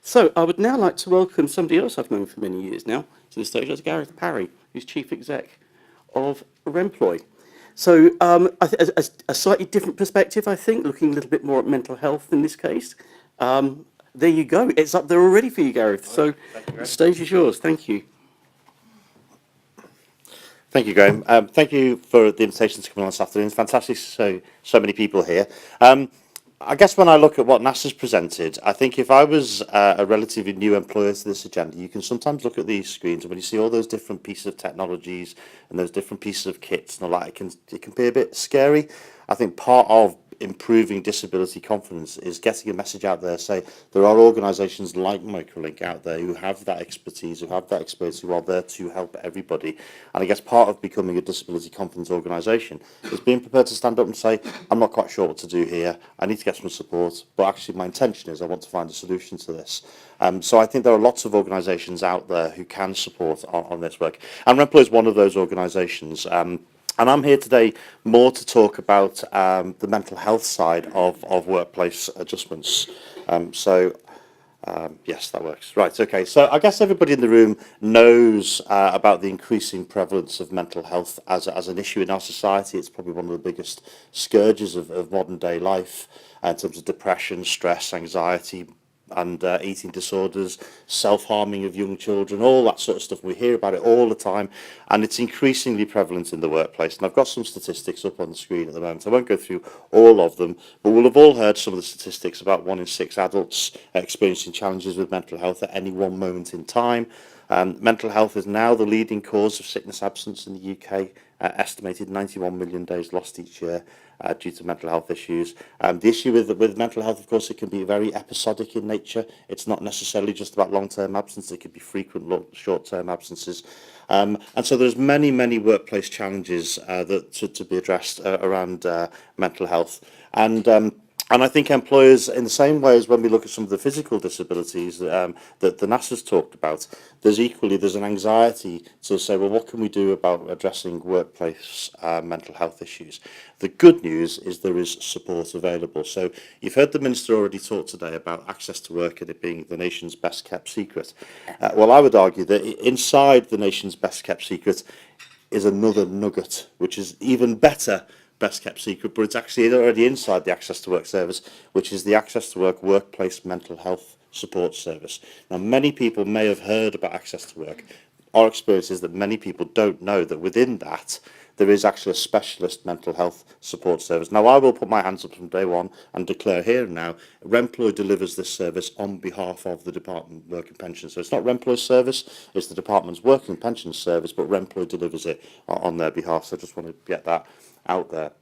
So I would now like to welcome somebody else I've known for many years now to the stage. That's Gareth Parry, who's Chief Exec of Remploy. So a slightly different perspective, I think, looking a little bit more at mental health in this case. There you go. It's up there already for you, Gareth. So the stage is yours. Thank you. Thank you, Graham. Thank you for the invitation to come on this afternoon. It's fantastic, so many people here. I guess when I look at what NASA's presented, I think if I was a relatively new employer to this agenda, you can sometimes look at these screens and when you see all those different pieces of technologies and those different pieces of kits and all that, it can be a bit scary. I think part of improving disability confidence is getting a message out there, say there are organisations like Microlink out there who have that expertise, who have that experience, who are there to help everybody. And I guess part of becoming a disability confidence organisation is being prepared to stand up and say, I'm not quite sure what to do here, I need to get some support, but actually my intention is I want to find a solution to this. So I think there are lots of organisations out there who can support on this work. And Remploy is one of those organisations. And I'm here today more to talk about the mental health side of workplace adjustments. Yes, that works. Right, okay. So I guess everybody in the room knows about the increasing prevalence of mental health as an issue in our society. It's probably one of the biggest scourges of modern day life in terms of depression, stress, anxiety, and eating disorders, self-harming of young children, all that sort of stuff. We hear about it all the time, and it's increasingly prevalent in the workplace. And I've got some statistics up on the screen at the moment. I won't go through all of them, but we'll have all heard some of the statistics about 1 in 6 adults experiencing challenges with mental health at any one moment in time. Mental health is now the leading cause of sickness absence in the UK, estimated 91 million days lost each year due to mental health issues. The issue with mental health, of course, it can be very episodic in nature. It's not necessarily just about long-term absence. It could be frequent short-term absences. And so there's many workplace challenges that to be addressed around mental health. And I think employers, in the same way as when we look at some of the physical disabilities that the NASA's talked about, there's an anxiety to say, well, what can we do about addressing workplace mental health issues? The good news is there is support available. So you've heard the Minister already talk today about access to work and it being the nation's best kept secret. Well, I would argue that inside the nation's best kept secret is another nugget, which is even better best kept secret, but it's actually already inside the Access to Work service, which is the Access to Work Workplace Mental Health Support Service. Now, many people may have heard about Access to Work. Our experience is that many people don't know that within that, there is actually a specialist mental health support service. Now, I will put my hands up from day one and declare here and now, Remploy delivers this service on behalf of the Department of Work and Pensions. So it's not Remploy's service, it's the Department's Work and Pensions service, but Remploy delivers it on their behalf. So I just want to get that out there.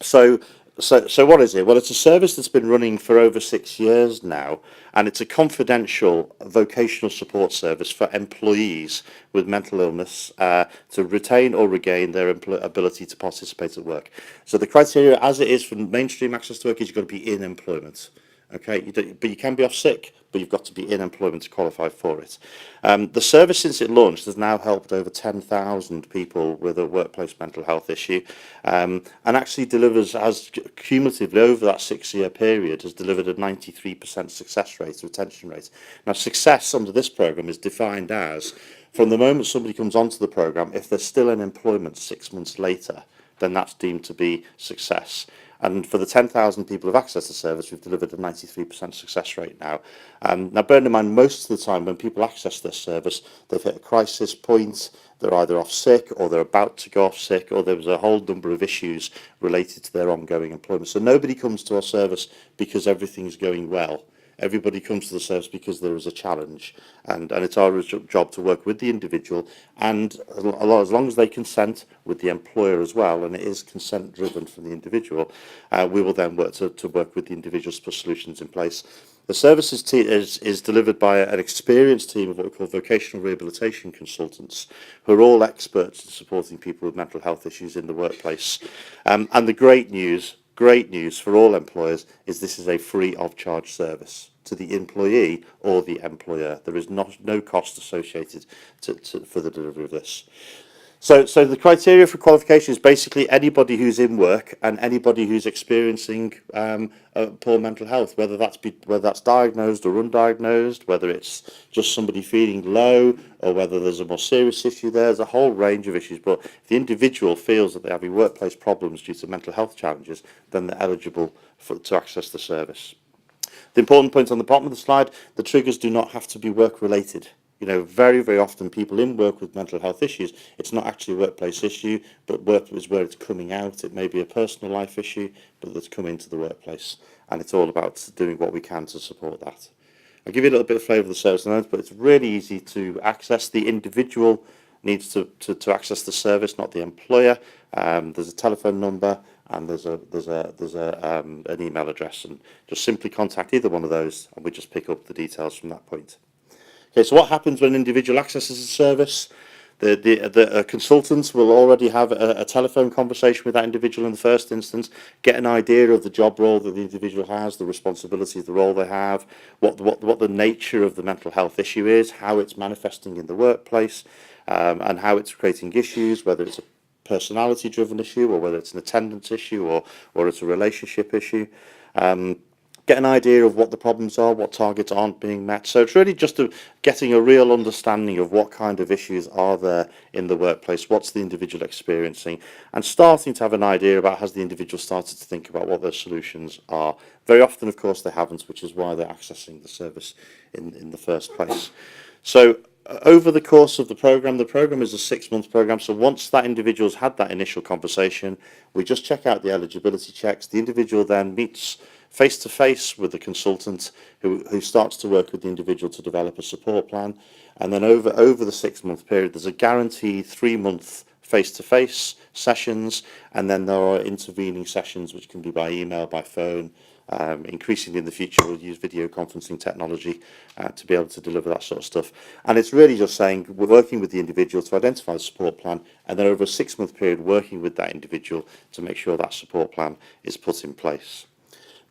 So what is it? Well, it's a service that's been running for over 6 years now, and it's a confidential vocational support service for employees with mental illness to retain or regain their ability to participate at work. So the criteria, as it is for mainstream access to work, is you've got to be in employment. Okay, but you can be off sick, but you've got to be in employment to qualify for it. The service, since it launched, has now helped over 10,000 people with a workplace mental health issue, and actually has cumulatively over that 6-year period has delivered a 93% success rate, retention rate. Now, success under this programme is defined as from the moment somebody comes onto the programme, if they're still in employment 6 months later, then that's deemed to be success. And for the 10,000 people who've accessed the service, we've delivered a 93% success rate now. Now, bearing in mind, most of the time when people access this service, they've hit a crisis point, they're either off sick or they're about to go off sick, or there was a whole number of issues related to their ongoing employment. So nobody comes to our service because everything's going well. Everybody comes to the service because there is a challenge, and it's our job to work with the individual, and as long as they consent with the employer as well, and it is consent driven from the individual, we will then work to work with the individuals to put solutions in place. The service is delivered by an experienced team of what we call vocational rehabilitation consultants, who are all experts in supporting people with mental health issues in the workplace. And the great news for all employers is this is a free of charge service to the employee or the employer. There is no cost associated for the delivery of this. So the criteria for qualification is basically anybody who's in work and anybody who's experiencing poor mental health, whether that's diagnosed or undiagnosed, whether it's just somebody feeling low or whether there's a more serious issue there. There's a whole range of issues, but if the individual feels that they're having workplace problems due to mental health challenges, then they're eligible to access the service. The important point on the bottom of the slide, the triggers do not have to be work-related. You know, very, very often people in work with mental health issues, it's not actually a workplace issue, but work is where it's coming out. It may be a personal life issue, but it's come into the workplace. And it's all about doing what we can to support that. I'll give you a little bit of flavour of the service, but it's really easy to access. The individual needs to access the service, not the employer. There's a telephone number and there's an email address, and just simply contact either one of those, and we just pick up the details from that point. Okay, so what happens when an individual accesses a service? The consultants will already have a telephone conversation with that individual in the first instance, get an idea of the job role that the individual has, the responsibilities, the role they have, what the nature of the mental health issue is, how it's manifesting in the workplace, and how it's creating issues, whether it's a personality-driven issue or whether it's an attendance issue or it's a relationship issue. Get an idea of what the problems are, what targets aren't being met. So it's really just getting a real understanding of what kind of issues are there in the workplace, what's the individual experiencing, and starting to have an idea about has the individual started to think about what their solutions are. Very often, of course, they haven't, which is why they're accessing the service in the first place. So over the course of the program is a 6-month program. So once that individual's had that initial conversation, we just check out the eligibility checks. The individual then meets face-to-face with the consultant who starts to work with the individual to develop a support plan. And then over the 6-month period, there's a guaranteed 3-month face-to-face sessions, and then there are intervening sessions which can be by email, by phone. Increasingly in the future, we'll use video conferencing technology to be able to deliver that sort of stuff. And it's really just saying we're working with the individual to identify the support plan, and then over a 6-month period working with that individual to make sure that support plan is put in place.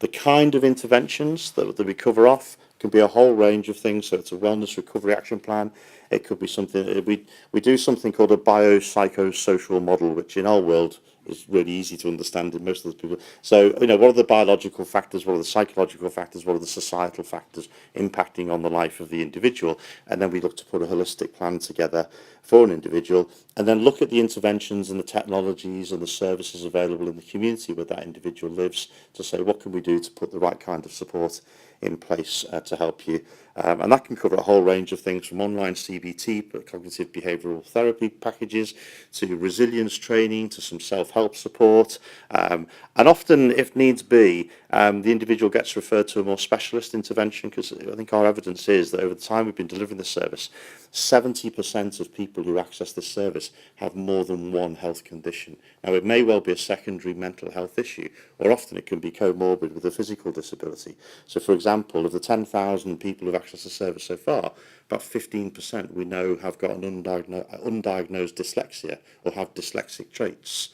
The kind of interventions that we cover off can be a whole range of things. So it's a wellness recovery action plan. It could be something, we do something called a biopsychosocial model, which in our world is really easy to understand in most of the people. So, you know, what are the biological factors, what are the psychological factors, what are the societal factors impacting on the life of the individual? And then we look to put a holistic plan together for an individual, and then look at the interventions and the technologies and the services available in the community where that individual lives to say, what can we do to put the right kind of support in place to help you? And that can cover a whole range of things, from online CBT, cognitive behavioural therapy packages, to resilience training, to some self-help support. And often, if needs be, the individual gets referred to a more specialist intervention, because I think our evidence is that over the time we've been delivering this service, 70% of people who access this service have more than one health condition. Now, it may well be a secondary mental health issue, or often it can be comorbid with a physical disability. So, for example, of the 10,000 people who've accessed the service so far, about 15% we know have got an undiagnosed dyslexia or have dyslexic traits.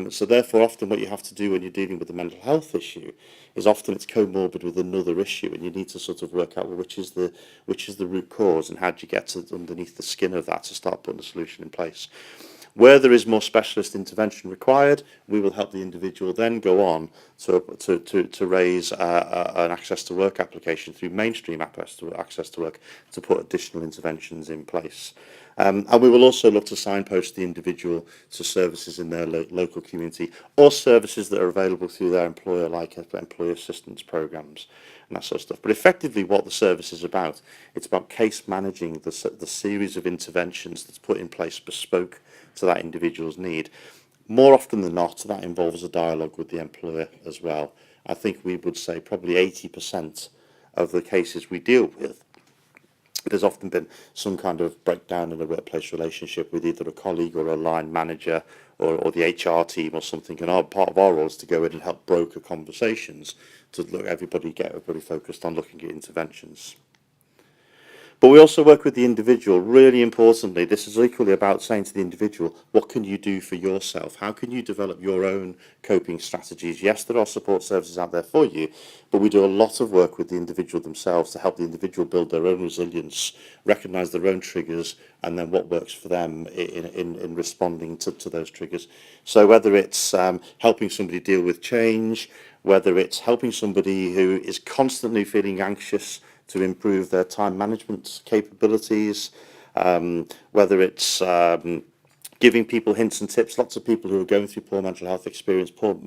So therefore, often what you have to do when you're dealing with a mental health issue is often it's comorbid with another issue, and you need to sort of work out, well, which is the root cause, and how do you get to underneath the skin of that to start putting a solution in place. Where there is more specialist intervention required, we will help the individual then go on to raise an access to work application through mainstream access to work to put additional interventions in place. And we will also look to signpost the individual to services in their local community, or services that are available through their employer, like employee assistance programs and that sort of stuff. But effectively what the service is about, it's about case managing the series of interventions that's put in place bespoke to that individual's need. More often than not, that involves a dialogue with the employer as well. I think we would say probably 80% of the cases we deal with, there's often been some kind of breakdown in the workplace relationship with either a colleague or a line manager or the HR team or something, and part of our role is to go in and help broker conversations to get everybody focused on looking at interventions. But we also work with the individual. Really importantly, this is equally about saying to the individual, what can you do for yourself? How can you develop your own coping strategies? Yes, there are support services out there for you, but we do a lot of work with the individual themselves to help the individual build their own resilience, recognise their own triggers, and then what works for them in responding to those triggers. So whether it's helping somebody deal with change, whether it's helping somebody who is constantly feeling anxious to improve their time management capabilities, whether it's giving people hints and tips. Lots of people who are going through poor mental health experience poor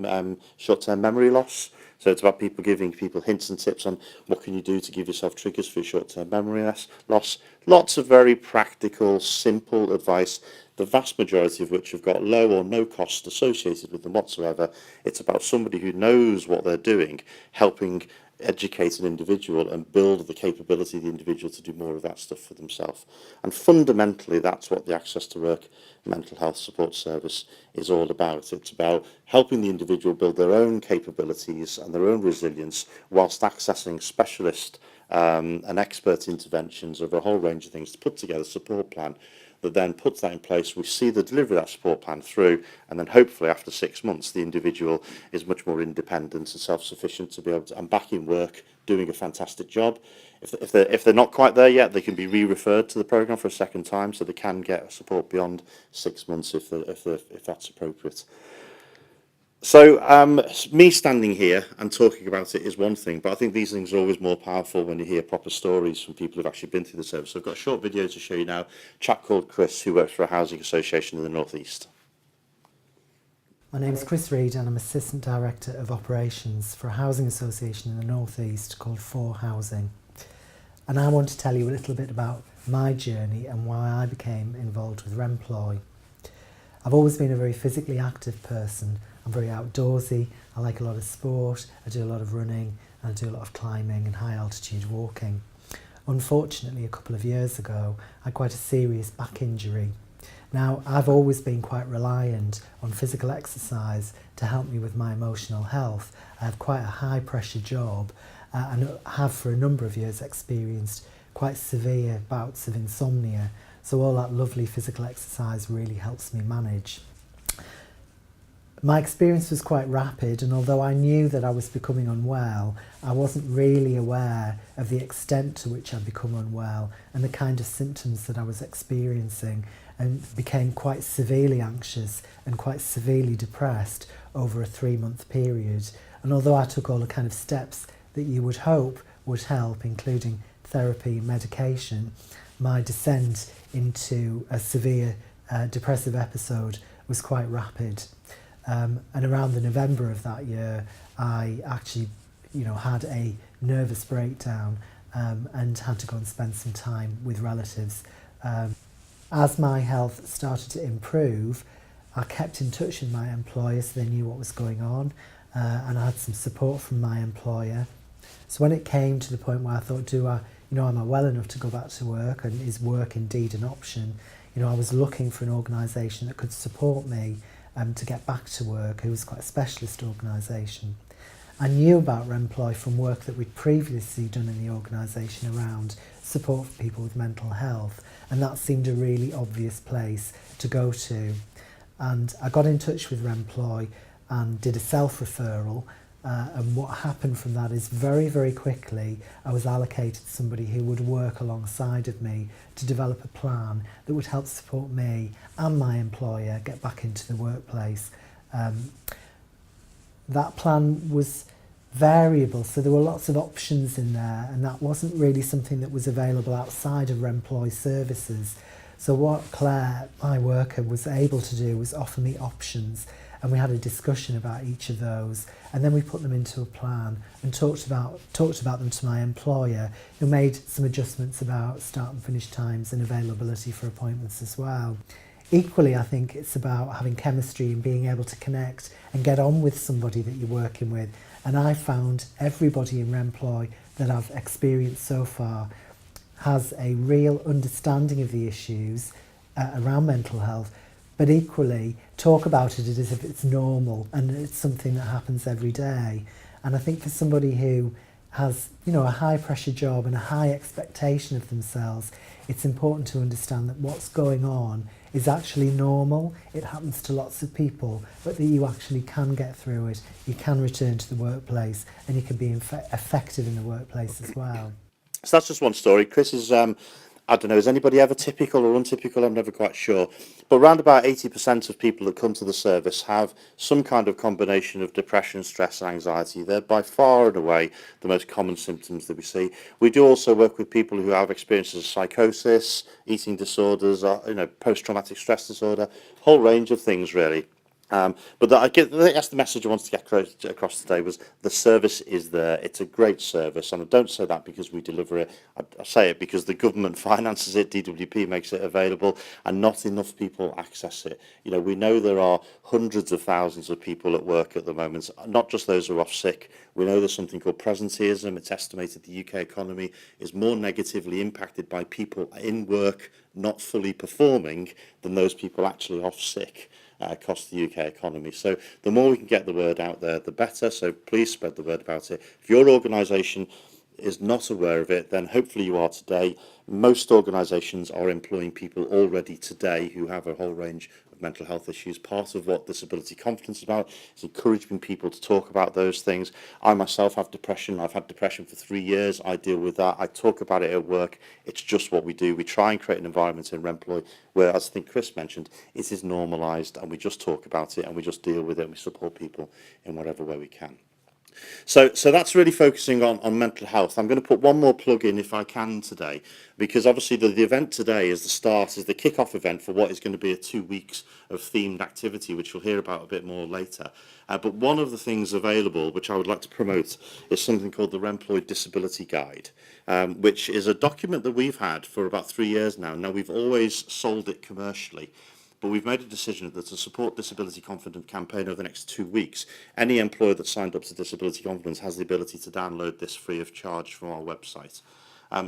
short-term memory loss. So it's about giving people hints and tips on what can you do to give yourself triggers for short-term memory loss. Lots of very practical, simple advice, the vast majority of which have got low or no cost associated with them whatsoever. It's about somebody who knows what they're doing, helping educate an individual and build the capability of the individual to do more of that stuff for themselves. And fundamentally, that's what the Access to Work mental health support service is all about. It's about helping the individual build their own capabilities and their own resilience whilst accessing specialist and expert interventions of a whole range of things to put together a support plan that then puts that in place. We see the delivery of that support plan through, and then hopefully after 6 months the individual is much more independent and self-sufficient to be able to, and back in work doing a fantastic job. If they're not quite there yet, they can be re-referred to the programme for a second time, so they can get support beyond 6 months if that's appropriate. So me standing here and talking about it is one thing, but I think these things are always more powerful when you hear proper stories from people who've actually been through the service. So I've got a short video to show you now. A chap called Chris who works for a housing association in the North East. My name is Chris Reid and I'm Assistant Director of Operations for a housing association in the North East called 4 Housing. And I want to tell you a little bit about my journey and why I became involved with Remploy. I've always been a very physically active person. I'm very outdoorsy, I like a lot of sport, I do a lot of running and I do a lot of climbing and high altitude walking. Unfortunately, a couple of years ago, I had quite a serious back injury. Now, I've always been quite reliant on physical exercise to help me with my emotional health. I have quite a high pressure job and have for a number of years experienced quite severe bouts of insomnia. So all that lovely physical exercise really helps me manage. My experience was quite rapid, and although I knew that I was becoming unwell, I wasn't really aware of the extent to which I'd become unwell and the kind of symptoms that I was experiencing, and became quite severely anxious and quite severely depressed over a 3-month period. And although I took all the kind of steps that you would hope would help, including therapy and medication, my descent into a severe depressive episode was quite rapid. And around the November of that year, I actually, had a nervous breakdown and had to go and spend some time with relatives. As my health started to improve, I kept in touch with my employer so they knew what was going on, and I had some support from my employer. So when it came to the point where I thought, am I well enough to go back to work, and is work indeed an option? I was looking for an organisation that could support me to get back to work, who was quite a specialist organisation. I knew about Remploy from work that we'd previously done in the organisation around support for people with mental health, and that seemed a really obvious place to go to. And I got in touch with Remploy and did a self-referral, and what happened from that is very, very quickly I was allocated somebody who would work alongside of me to develop a plan that would help support me and my employer get back into the workplace. That plan was variable, so there were lots of options in there, and that wasn't really something that was available outside of Remploy services. So what Claire, my worker, was able to do was offer me options, and we had a discussion about each of those, and then we put them into a plan and talked about them to my employer, who made some adjustments about start and finish times and availability for appointments as well. Equally, I think it's about having chemistry and being able to connect and get on with somebody that you're working with. And I found everybody in Remploy that I've experienced so far has a real understanding of the issues around mental health, but equally talk about it as if it's normal and it's something that happens every day. And I think for somebody who has, you know, a high pressure job and a high expectation of themselves, it's important to understand that what's going on is actually normal. It happens to lots of people, but that you actually can get through it. You can return to the workplace and you can be effective in the workplace as well. So that's just one story. Chris is, I don't know, is anybody ever typical or untypical? I'm never quite sure. But around about 80% of people that come to the service have some kind of combination of depression, stress and anxiety. They're by far and away the most common symptoms that we see. We do also work with people who have experiences of psychosis, eating disorders, post-traumatic stress disorder, whole range of things really. But I think that's the message I wanted to get across today, was the service is there. It's a great service, and I don't say that because we deliver it. I say it because the government finances it, DWP makes it available, and not enough people access it. You know, we know there are hundreds of thousands of people at work at the moment, not just those who are off sick. We know there's something called presenteeism. It's estimated the UK economy is more negatively impacted by people in work not fully performing than those people actually off sick. Across the UK economy. So the more we can get the word out there, the better. So please spread the word about it. If your organisation is not aware of it, then hopefully you are today. Most organisations are employing people already today who have a whole range of mental health issues. Part of what Disability Confidence is about is encouraging people to talk about those things. I myself have depression. I've had depression for 3 years. I deal with that. I talk about it at work. It's just what we do. We try and create an environment in Remploy where, as I think Chris mentioned, it is normalised and we just talk about it and we just deal with it and we support people in whatever way we can. So that's really focusing on mental health. I'm going to put one more plug in if I can today, because obviously the event today is the kick-off event for what is going to be a 2 weeks of themed activity, which we'll hear about a bit more later. But one of the things available, which I would like to promote, is something called the Remploy Disability Guide, which is a document that we've had for about 3 years now. Now, we've always sold it commercially, but we've made a decision that to support Disability Confidence campaign over the next 2 weeks, any employer that signed up to Disability Confidence has the ability to download this free of charge from our website.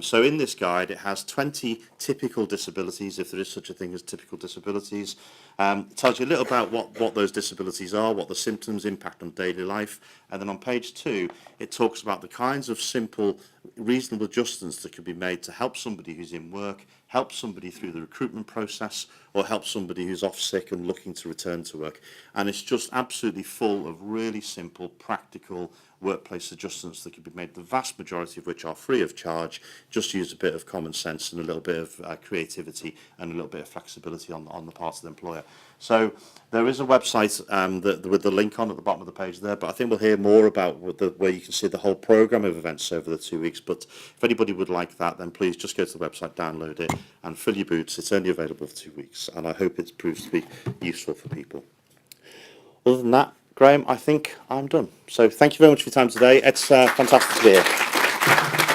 So in this guide, it has 20 typical disabilities, if there is such a thing as typical disabilities. It tells you a little about what those disabilities are, what the symptoms impact on daily life. And then on page 2, it talks about the kinds of simple, reasonable adjustments that can be made to help somebody who's in work, help somebody through the recruitment process, or help somebody who's off sick and looking to return to work. And it's just absolutely full of really simple, practical workplace adjustments that can be made, the vast majority of which are free of charge. Just use a bit of common sense and a little bit of creativity and a little bit of flexibility on the part of the employer. So there is a website with the link on at the bottom of the page there, but I think we'll hear more about where you can see the whole programme of events over the 2 weeks. But if anybody would like that, then please just go to the website, download it and fill your boots. It's only available for 2 weeks and I hope it proves to be useful for people. Other than that, Graham, I think I'm done. So thank you very much for your time today. It's fantastic to be here.